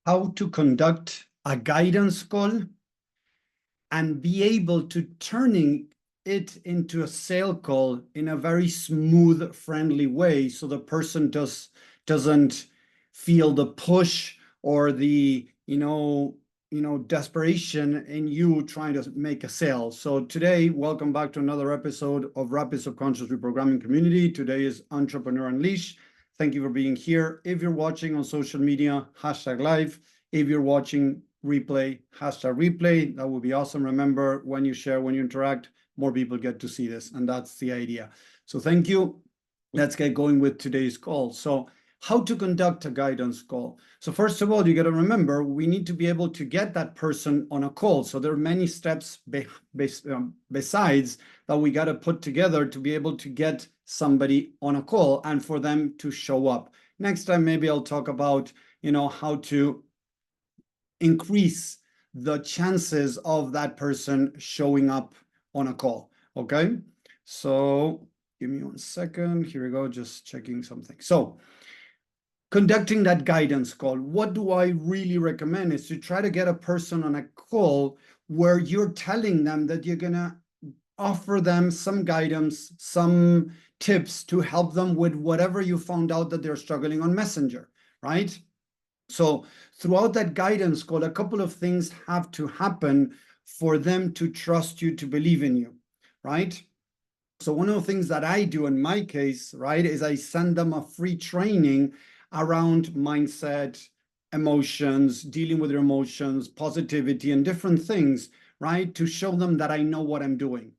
how to conduct a guidance call and be able to turning it into a sale call in a very smooth, friendly way, so the person doesn't feel the push or the desperation in you trying to make a sale. So today, welcome back to another episode of Rapid Subconscious Reprogramming Community. Today is Entrepreneur Unleashed. Thank you for being here. If you're watching on social media, #live. If you're watching replay, #replay. That would be awesome. Remember, when you share, when you interact, more people get to see this, and that's the idea. So thank you. Let's get going with today's call. So how to conduct a guidance call. So first of all, you got to remember, we need to be able to get that person on a call. So there are many steps besides that we got to put together to be able to get somebody on a call and for them to show up. Next time, maybe I'll talk about, how to increase the chances of that person showing up on a call. Okay, so give me 1 second. Here we go, just checking something. So conducting that guidance call, what do I really recommend is to try to get a person on a call where you're telling them that you're gonna offer them some guidance, some tips to help them with whatever you found out that they're struggling on Messenger, right? So throughout that guidance call, a couple of things have to happen for them to trust you, to believe in you, right? So one of the things that I do in my case, right, is I send them a free training around mindset, emotions, dealing with your emotions, positivity, and different things, right, to show them that I know what I'm doing.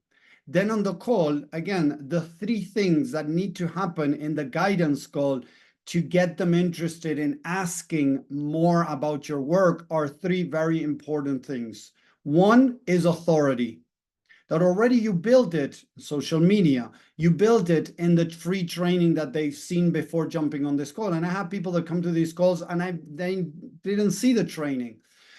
Then on the call, again, the 3 things that need to happen in the guidance call to get them interested in asking more about your work are 3 very important things. One is authority. That already you built it, social media, you built it in the free training that they've seen before jumping on this call. And I have people that come to these calls and they didn't see the training.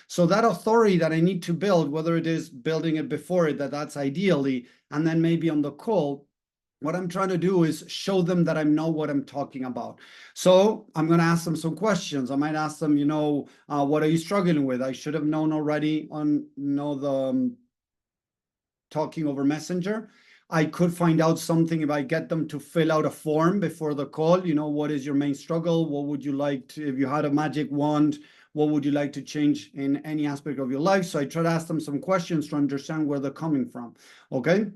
So that authority that I need to build, whether it is building it before it, that's ideally, and then maybe on the call, what I'm trying to do is show them that I know what I'm talking about. So I'm going to ask them some questions. I might ask them, what are you struggling with? I should have known already on, the talking over Messenger. I could find out something if I get them to fill out a form before the call. What is your main struggle? What would you like to, if you had a magic wand, what would you like to change in any aspect of your life? So I try to ask them some questions to understand where they're coming from. Okay.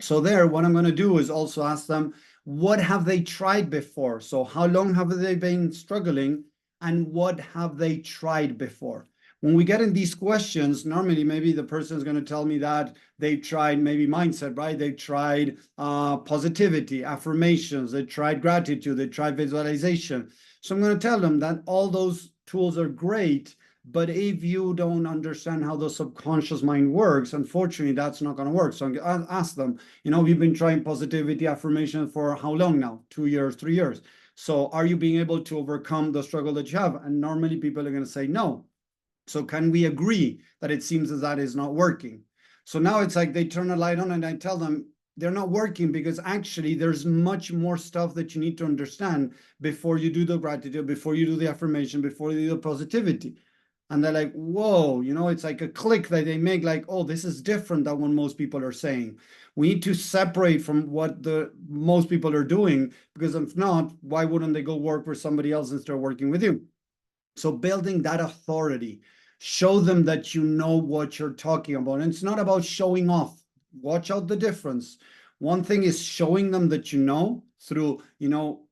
So there, what I'm going to do is also ask them, what have they tried before? So how long have they been struggling and what have they tried before? When we get in these questions, normally maybe the person is going to tell me that they've tried maybe mindset, right? They've tried positivity, affirmations, they tried gratitude, they tried visualization. So I'm going to tell them that all those tools are great, but if you don't understand how the subconscious mind works, unfortunately, that's not going to work. So I ask them, we've been trying positivity affirmation for how long now? 2 years, 3 years. So are you being able to overcome the struggle that you have? And normally people are going to say no. So can we agree that it seems as that is not working? So now it's like they turn a light on and I tell them they're not working because actually there's much more stuff that you need to understand before you do the gratitude, before you do the affirmation, before you do the positivity. And they're like, whoa, it's like a click that they make, like, oh, this is different than what most people are saying. We need to separate from what the most people are doing, because if not, why wouldn't they go work for somebody else instead of working with you? So building that authority, show them that you know what you're talking about. And it's not about showing off. Watch out the difference. One thing is showing them that you know through,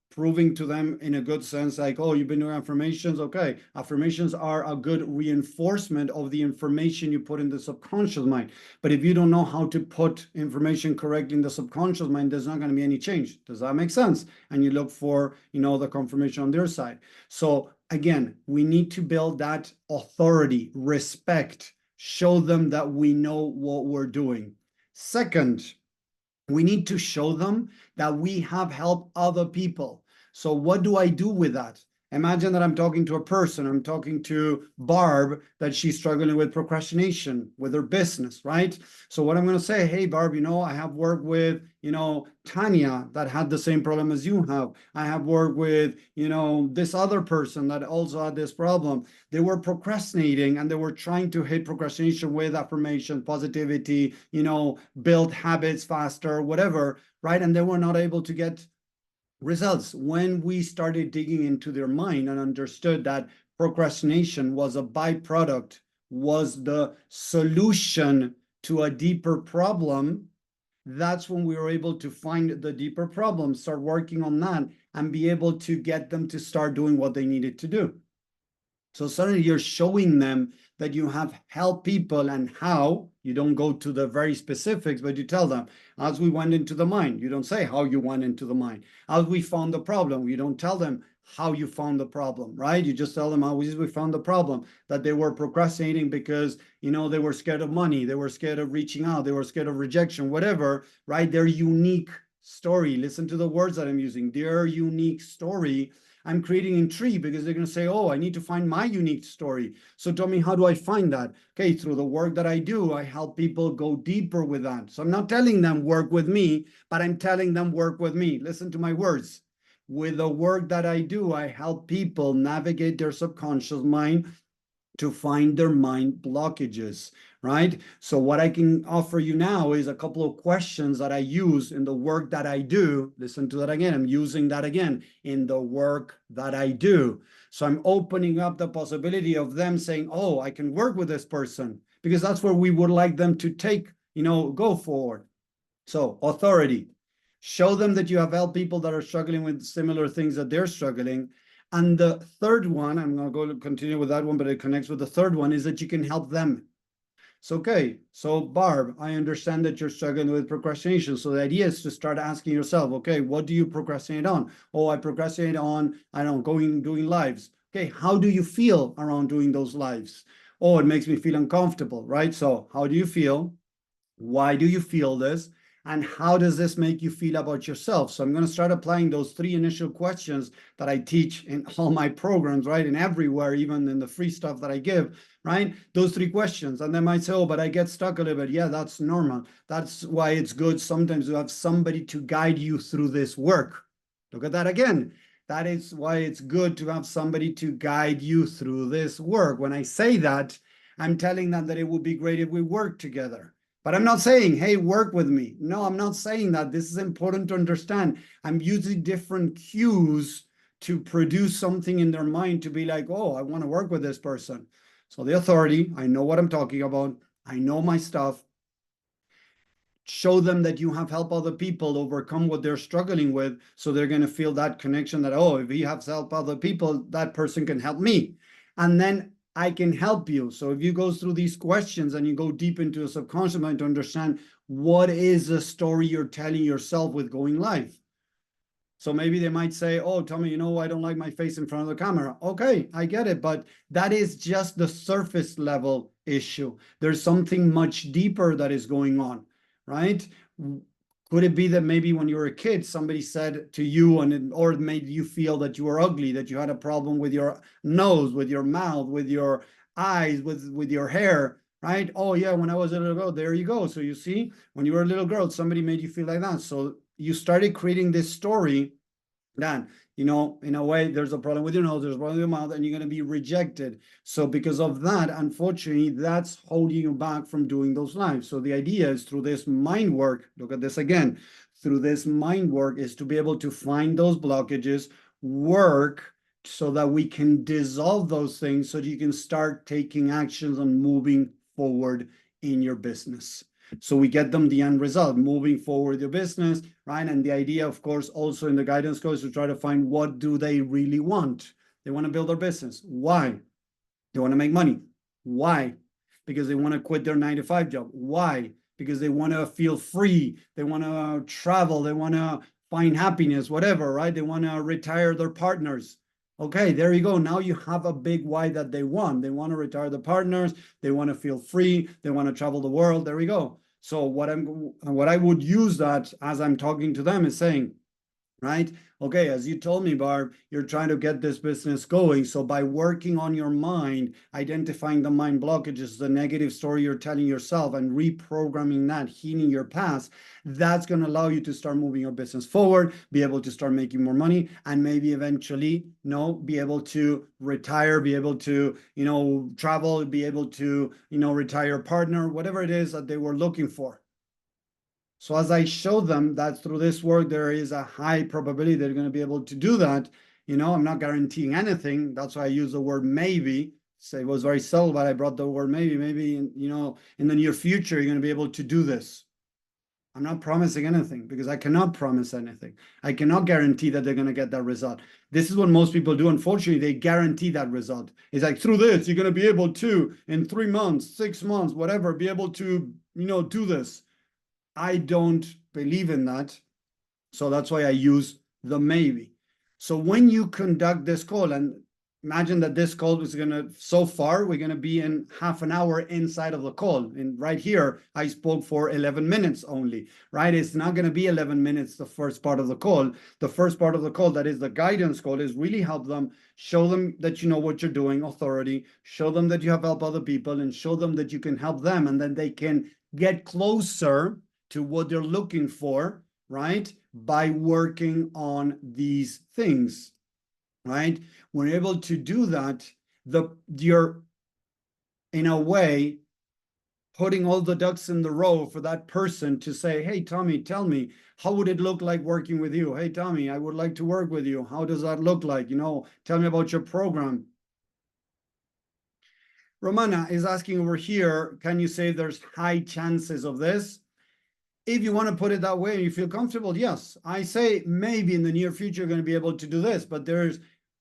proving to them in a good sense, like, oh, you've been doing affirmations. Okay, affirmations are a good reinforcement of the information you put in the subconscious mind. But if you don't know how to put information correctly in the subconscious mind, there's not going to be any change. Does that make sense? And you look for, the confirmation on their side. So again, we need to build that authority, respect, show them that we know what we're doing. Second, we need to show them that we have helped other people. So what do I do with that? Imagine that I'm talking to a person, I'm talking to Barb, that she's struggling with procrastination with her business, right? So what I'm going to say, hey, Barb, I have worked with, Tanya that had the same problem as you have. I have worked with, this other person that also had this problem. They were procrastinating and they were trying to hit procrastination with affirmation, positivity, build habits faster, whatever, right? And they were not able to get results. When we started digging into their mind and understood that procrastination was a byproduct, was the solution to a deeper problem, that's when we were able to find the deeper problem, start working on that, and be able to get them to start doing what they needed to do. So suddenly you're showing them that you have helped people, and how. You don't go to the very specifics, but you tell them, as we went into the mind. You don't say how you went into the mind. As we found the problem, you don't tell them how you found the problem, right? You just tell them how we found the problem, that they were procrastinating because, they were scared of money, they were scared of reaching out, they were scared of rejection, whatever, right? Their unique story. Listen to the words that I'm using. Their unique story I'm creating intrigue, because they're going to say, oh, I need to find my unique story. So tell me, how do I find that? Okay, through the work that I do, I help people go deeper with that. So I'm not telling them work with me, but I'm telling them work with me. Listen to my words. With the work that I do, I help people navigate their subconscious mind to find their mind blockages, right? So what I can offer you now is a couple of questions that I use in the work that I do. Listen to that again. I'm using that again in the work that I do. So I'm opening up the possibility of them saying, oh, I can work with this person, because that's where we would like them to take, go forward. So authority. Show them that you have helped people that are struggling with similar things that they're struggling. And the third one, I'm going to go continue with that one, but it connects with the third one, is that you can help them. So, okay, so Barb, I understand that you're struggling with procrastination. So the idea is to start asking yourself, okay, what do you procrastinate on? Oh, I procrastinate on, I don't know, doing lives. Okay, how do you feel around doing those lives? Oh, it makes me feel uncomfortable, right? So how do you feel? Why do you feel this? And how does this make you feel about yourself? So I'm going to start applying those 3 initial questions that I teach in all my programs, right? And everywhere, even in the free stuff that I give, right? Those 3 questions. And they might say, oh, but I get stuck a little bit. Yeah, that's normal. That's why it's good sometimes to have somebody to guide you through this work. Look at that again. That is why it's good to have somebody to guide you through this work. When I say that, I'm telling them that it would be great if we work together. But I'm not saying, hey, work with me. No, I'm not saying that. This is important to understand. I'm using different cues to produce something in their mind to be like, oh, I want to work with this person. So the authority, I know what I'm talking about. I know my stuff. Show them that you have helped other people overcome what they're struggling with. So they're going to feel that connection that, oh, if he has helped other people, that person can help me. And then I can help you. So if you go through these questions and you go deep into a subconscious mind to understand what is the story you're telling yourself with going live. So maybe they might say, oh, Tommy, I don't like my face in front of the camera. Okay, I get it. But that is just the surface level issue. There's something much deeper that is going on, right? Could it be that maybe when you were a kid, somebody said to you, or it made you feel that you were ugly, that you had a problem with your nose, with your mouth, with your eyes, with your hair, right? Oh yeah, when I was a little girl, there you go. So you see, when you were a little girl, somebody made you feel like that. So you started creating this story that, in a way, there's a problem with your nose, there's a problem with your mouth, and you're going to be rejected. So because of that, unfortunately, that's holding you back from doing those lives. So the idea is, through this mind work, look at this again, through this mind work is to be able to find those blockages, work so that we can dissolve those things, so that you can start taking actions and moving forward in your business. So we get them the end result, moving forward your business, right? And the idea, of course, also in the guidance course, to try to find, what do they really want? They want to build their business. Why? They want to make money. Why? Because they want to quit their 9-to-5 job. Why? Because they want to feel free. They want to travel. They want to find happiness, whatever, right? They want to retire their partners. Okay, there you go. Now you have a big why that they want. They want to retire the partners. They want to feel free. They want to travel the world. There we go. So what I would use that as I'm talking to them is saying, right? Okay, as you told me, Barb, you're trying to get this business going. So by working on your mind, identifying the mind blockages, the negative story you're telling yourself, and reprogramming that, healing your past, that's going to allow you to start moving your business forward, be able to start making more money, and maybe eventually, be able to retire, be able to, travel, be able to, retire a partner, whatever it is that they were looking for. So as I show them that through this work, there is a high probability they're going to be able to do that. I'm not guaranteeing anything. That's why I use the word maybe. So it was very subtle, but I brought the word maybe. Maybe, in the near future, you're going to be able to do this. I'm not promising anything because I cannot promise anything. I cannot guarantee that they're going to get that result. This is what most people do. Unfortunately, they guarantee that result. It's like, through this, you're going to be able to, in 3 months, 6 months, whatever, be able to, do this. I don't believe in that. So that's why I use the maybe. So when you conduct this call, and imagine that this call is so far, we're going to be in half an hour inside of the call. And right here, I spoke for 11 minutes only, right? It's not going to be 11 minutes, the first part of the call. The first part of the call, that is the guidance call, is really help them, show them that you know what you're doing, authority, show them that you have helped other people, and show them that you can help them, and then they can get closer to what they're looking for, right? By working on these things, right? When you're able to do that, you're, in a way, putting all the ducks in the row for that person to say, hey, Tommy, tell me, how would it look like working with you? Hey, Tommy, I would like to work with you. How does that look like? Tell me about your program. Romana is asking over here, can you say there's high chances of this? If you want to put it that way and you feel comfortable, yes. I say maybe in the near future you're going to be able to do this, but there's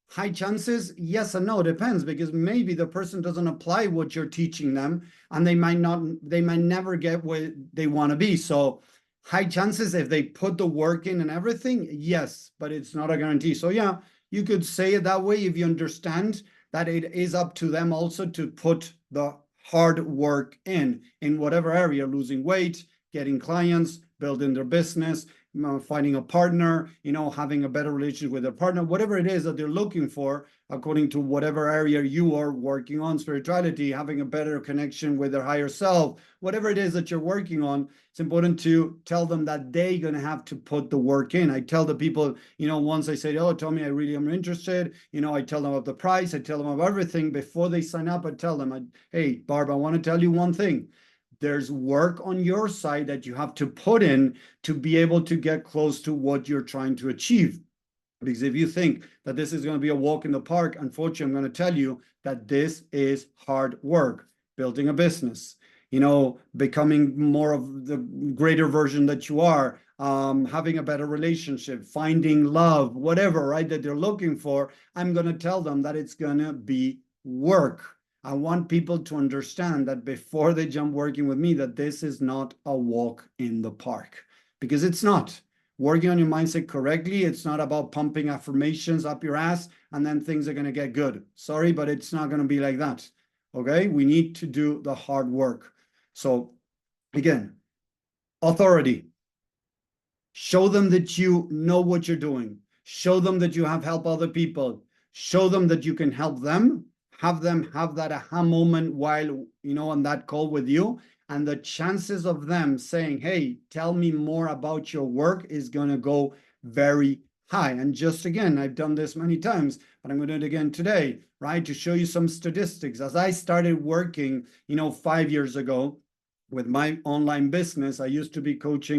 high chances, yes and no. It depends, because maybe the person doesn't apply what you're teaching them, and they might never get where they want to be. So high chances if they put the work in and everything, yes, but it's not a guarantee. So yeah, you could say it that way if you understand that it is up to them also to put the hard work in whatever area, losing weight, getting clients, building their business, finding a partner, having a better relationship with their partner, whatever it is that they're looking for, according to whatever area you are working on, spirituality, having a better connection with their higher self, whatever it is that you're working on, it's important to tell them that they're going to have to put the work in. I tell the people, once I say, oh, Tommy, I really am interested, I tell them about the price, I tell them about everything. Before they sign up, I tell them, hey, Barb, I want to tell you one thing. There's work on your side that you have to put in to be able to get close to what you're trying to achieve. Because if you think that this is going to be a walk in the park, unfortunately, I'm going to tell you that this is hard work. Building a business, becoming more of the greater version that you are, having a better relationship, finding love, whatever, right, that they're looking for. I'm going to tell them that it's going to be work. I want people to understand that before they jump working with me, that this is not a walk in the park, because it's not. Working on your mindset correctly, it's not about pumping affirmations up your ass and then things are going to get good. Sorry, but it's not going to be like that. Okay, we need to do the hard work. So again, authority. Show them that you know what you're doing. Show them that you have helped other people. Show them that you can help them. Have them have that aha moment while, on that call with you. And the chances of them saying, hey, tell me more about your work is going to go very high. And just again, I've done this many times, but I'm going to do it again today, right? To show you some statistics. As I started working, 5 years ago, with my online business, I used to coach,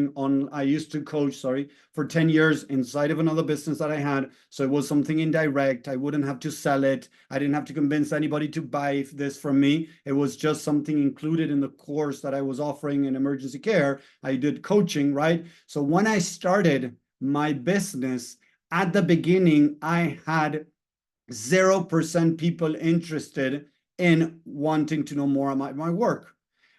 for 10 years inside of another business that I had. So it was something indirect. I wouldn't have to sell it. I didn't have to convince anybody to buy this from me. It was just something included in the course that I was offering in emergency care. I did coaching, right? So when I started my business, at the beginning, I had 0% people interested in wanting to know more about my work.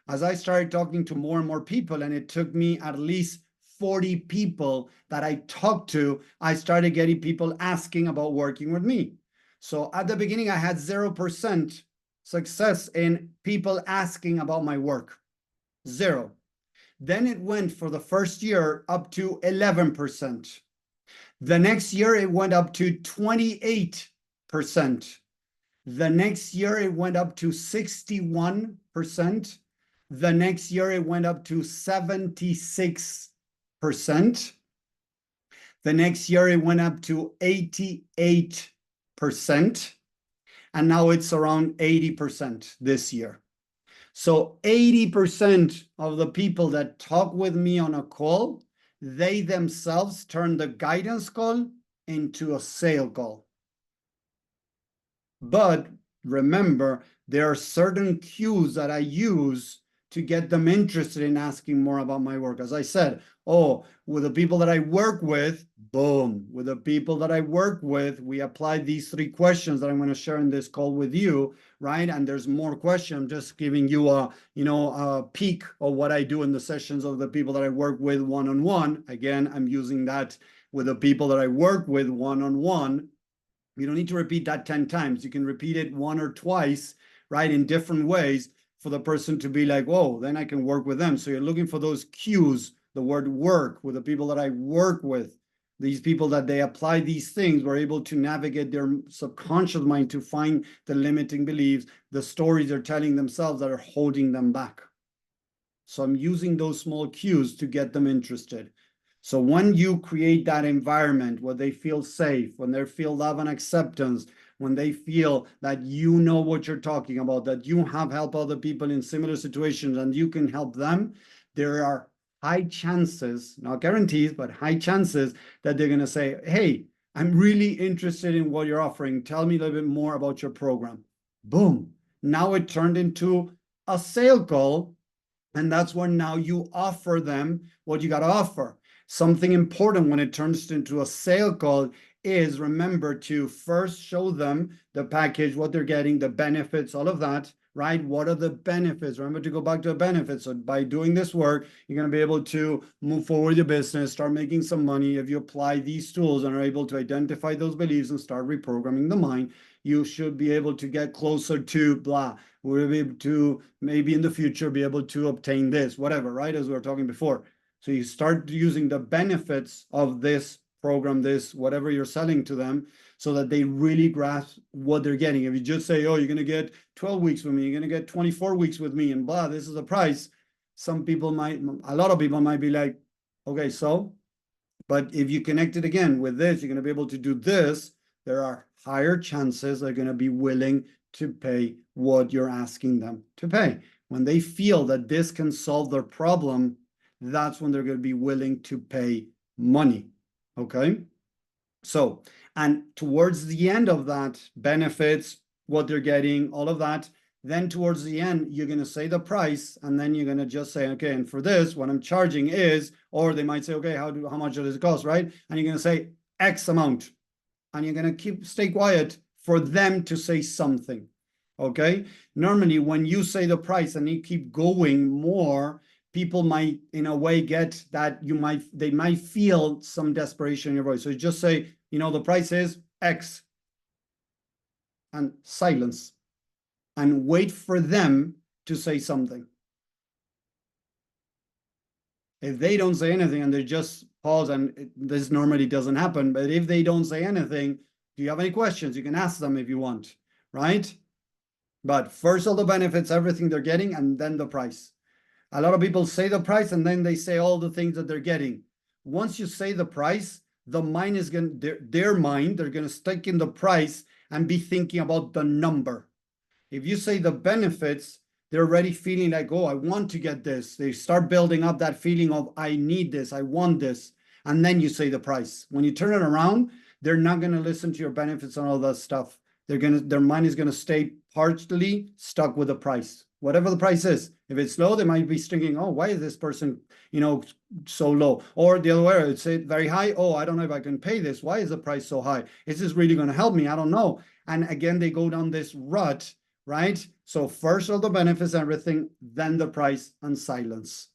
As I started talking to more and more people, and it took me at least 40 people that I talked to, I started getting people asking about working with me. So at the beginning, I had 0% success in people asking about my work. 0. Then it went for the first year up to 11%. The next year, it went up to 28%. The next year, it went up to 61%. The next year, it went up to 76%. The next year, it went up to 88%. And now it's around 80% this year. So 80% of the people that talk with me on a call, they themselves turn the guidance call into a sale call. But remember, there are certain cues that I use to get them interested in asking more about my work. As I said, with the people that I work with, boom. With the people that I work with, we apply these 3 questions that I'm going to share in this call with you, right? And there's more questions. I'm just giving you a peek of what I do in the sessions of the people that I work with one-on-one. Again, I'm using that with the people that I work with one-on-one. You don't need to repeat that 10 times. You can repeat it 1 or twice, right, in different ways for the person to be like, whoa, then I can work with them. So you're looking for those cues, the word work, with the people that I work with. These people that they apply these things, we're able to navigate their subconscious mind to find the limiting beliefs, the stories they're telling themselves that are holding them back. So I'm using those small cues to get them interested. So when you create that environment where they feel safe, when they feel love and acceptance, when they feel that you know what you're talking about, that you have helped other people in similar situations and you can help them, there are high chances, not guarantees, but high chances that they're going to say, hey, I'm really interested in what you're offering. Tell me a little bit more about your program. Boom. Now it turned into a sale call. And that's when now you offer them what you got to offer. Something important when it turns into a sale call is, remember to first show them the package, what they're getting, the benefits, all of that, right? What are the benefits? Remember to go back to the benefits. So by doing this work, you're going to be able to move forward your business, start making some money. If you apply these tools and are able to identify those beliefs and start reprogramming the mind, you should be able to get closer to blah. We'll be able to maybe in the future be able to obtain this, whatever, right? As we were talking before. So you start using the benefits of this program, this, whatever you're selling to them, so that they really grasp what they're getting. If you just say, oh, you're going to get 12 weeks with me, you're going to get 24 weeks with me, and blah, this is the price. Some people might, a lot of people might be like, okay, so, but if you connect it again with this, you're going to be able to do this. There are higher chances they're going to be willing to pay what you're asking them to pay. When they feel that this can solve their problem, that's when they're going to be willing to pay money. Okay. So, and towards the end of that, benefits, what they're getting, all of that, then towards the end, you're going to say the price, and then you're going to just say, okay, and for this, what I'm charging is, or they might say, okay, how much does it cost, right? And you're going to say X amount, and you're going to stay quiet for them to say something. Okay. Normally, when you say the price and you keep going more, people might, in a way, get that they might feel some desperation in your voice. So you just say, the price is X, and silence, and wait for them to say something. If they don't say anything and they just pause, and this normally doesn't happen, but if they don't say anything, do you have any questions? You can ask them if you want, right? But first all the benefits, everything they're getting, and then the price. A lot of people say the price and then they say all the things that they're getting. Once you say the price, the mind is going to, their mind, they're going to stick in the price and be thinking about the number. If you say the benefits, they're already feeling like, oh, I want to get this. They start building up that feeling of, I need this, I want this. And then you say the price. When you turn it around, they're not going to listen to your benefits and all that stuff. Their mind is going to stay partially stuck with the price, whatever the price is. If it's low, they might be thinking, oh, why is this person, so low? Or the other way, it's very high. Oh, I don't know if I can pay this. Why is the price so high? Is this really going to help me? I don't know. And again, they go down this rut, right? So first all the benefits, everything, then the price, and silence.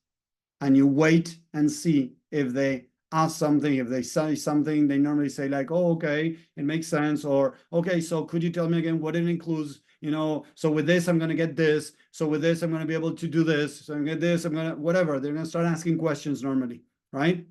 And you wait and see if they ask something. If they say something, they normally say like, oh, okay, it makes sense. Or, okay, so could you tell me again what it includes? So with this, I'm going to get this. So with this, I'm going to be able to do this. So I'm going to get this, I'm going to, whatever. They're going to start asking questions normally, right?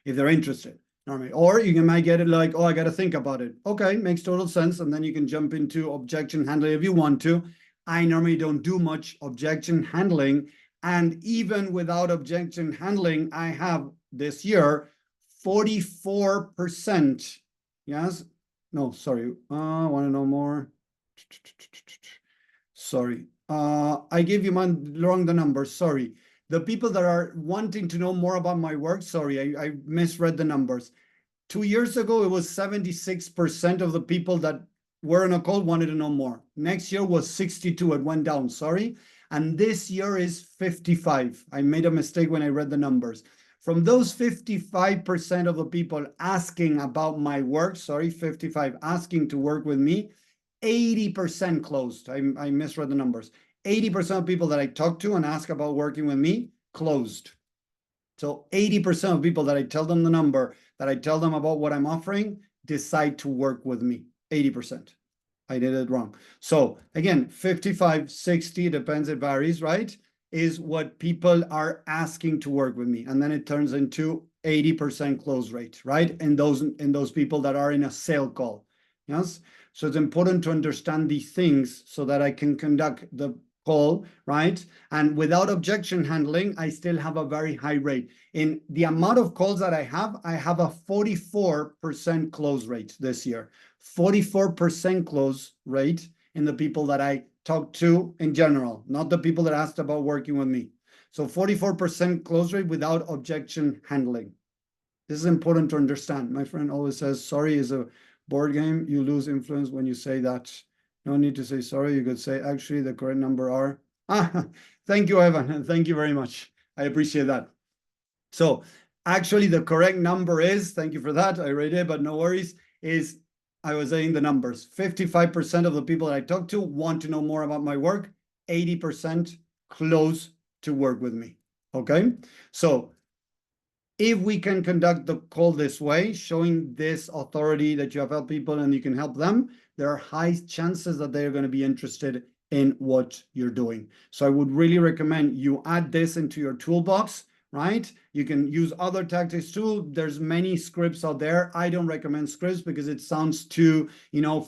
If they're interested. normally. Or you might get it like, oh, I got to think about it. Okay, makes total sense. And then you can jump into objection handling if you want to. I normally don't do much objection handling. And even without objection handling, I have this year 44%. Yes. No, sorry. I want to know more. Sorry. I gave you wrong the numbers. Sorry. The people that are wanting to know more about my work, sorry, I misread the numbers. 2 years ago, it was 76% of the people that were in a call wanted to know more. Next year was 62, it went down, sorry. And this year is 55. I made a mistake when I read the numbers. From those 55% of the people asking about my work, sorry, 55 asking to work with me, 80% closed. I misread the numbers. 80% of people that I talk to and ask about working with me closed. So 80% of people that I tell them the number, that I tell them about what I'm offering, decide to work with me. 80%. I did it wrong. So again, 55, 60, depends, it varies, right? Is what people are asking to work with me. And then it turns into 80% close rate, right? And those people that are in a sale call. Yes. So it's important to understand these things so that I can conduct the call, right? And without objection handling, I still have a very high rate. In the amount of calls that I have a 44% close rate this year. 44% close rate in the people that I talk to in general, not the people that asked about working with me. So 44% close rate without objection handling. This is important to understand. My friend always says, sorry is a board game. You lose influence when you say that. No need to say sorry. You could say, actually, the correct number are. Thank you, Evan. Thank you very much. I appreciate that. So actually, the correct number is, thank you for that. I read it, but no worries, is I was saying the numbers. 55% of the people that I talk to want to know more about my work. 80% close to work with me. Okay. So if we can conduct the call this way, showing this authority that you have helped people and you can help them, there are high chances that they're going to be interested in what you're doing. So I would really recommend you add this into your toolbox, right? You can use other tactics too. There's many scripts out there. I don't recommend scripts because it sounds too,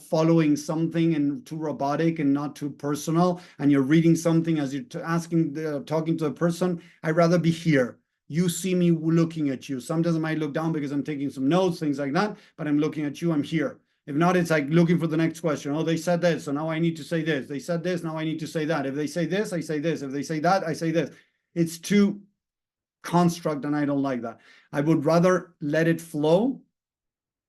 following something and too robotic and not too personal. And you're reading something as you're talking to the person. I'd rather be here. You see me looking at you. Sometimes I might look down because I'm taking some notes, things like that, but I'm looking at you, I'm here. If not, it's like looking for the next question. Oh, they said this, so now I need to say this. They said this, now I need to say that. If they say this, I say this. If they say that, I say this. It's too construct, and I don't like that. I would rather let it flow,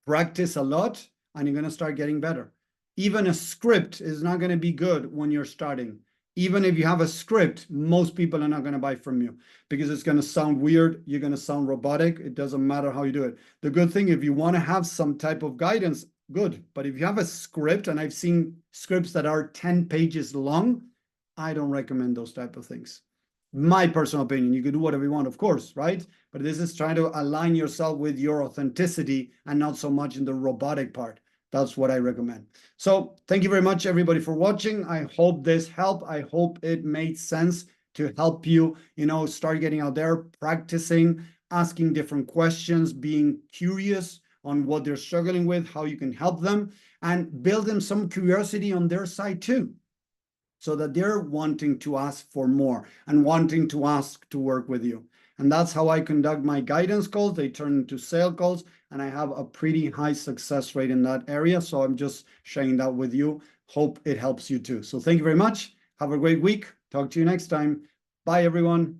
practice a lot, and you're going to start getting better. Even a script is not going to be good when you're starting. Even if you have a script, most people are not going to buy from you because it's going to sound weird. You're going to sound robotic. It doesn't matter how you do it. The good thing, if you want to have some type of guidance, good. But if you have a script, and I've seen scripts that are 10 pages long, I don't recommend those type of things. My personal opinion. You can do whatever you want, of course, right? But this is trying to align yourself with your authenticity and not so much in the robotic part. That's what I recommend. So thank you very much, everybody, for watching. I hope this helped. I hope it made sense to help you, start getting out there, practicing, asking different questions, being curious on what they're struggling with, how you can help them, and build them some curiosity on their side too, so that they're wanting to ask for more and wanting to ask to work with you. And that's how I conduct my guidance calls. They turn into sale calls, and I have a pretty high success rate in that area. So I'm just sharing that with you. Hope it helps you too. So thank you very much. Have a great week. Talk to you next time. Bye, everyone.